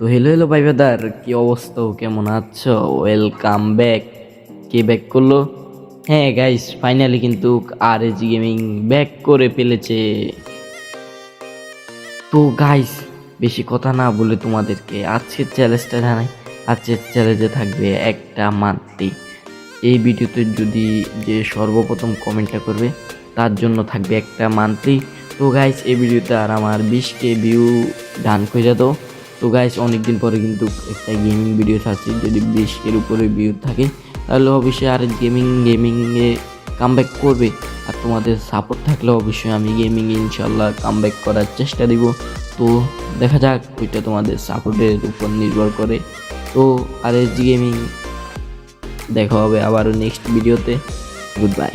তো hello hello ভাই brother, কি অবস্থা? কেমন আছো? Welcome back. কে ব্যাক করলো? হ্যাঁ গাইস, ফাইনালি কিন্তু আর এজ গেমিং ব্যাক করে ফেলেছে। তো গাইস, বেশি কথা না বলে তোমাদেরকে আজকের চ্যালেঞ্জটা জানাই। আজকের চ্যালেঞ্জে থাকবে একটা মান্থলি। এই ভিডিওতে যদি যে সর্বপ্রথম কমেন্টটা করবে তার জন্য থাকবে একটা মান্থলি। তো গাইস, এই ভিডিওতে আর আমার 20K ভিউ ডান করে দাও। তো গাইস, অনেকদিন পরে কিন্তু একটা গেমিং ভিডিও ছাড়ছি। যদি 20K-র উপরে ভিউ থাকে তাহলে অবশ্যই আর গেমিংয়ে কামব্যাক করবে। আর তোমাদের সাপোর্ট থাকলে অবশ্যই আমি গেমিংয়ে ইনশাল্লাহ কামব্যাক করার চেষ্টা দিব। তো দেখা যাক, ওইটা তোমাদের সাপোর্টের উপর নির্ভর করে। তো আর এস গেমিং দেখা হবে আবারও নেক্সট ভিডিওতে। Good bye.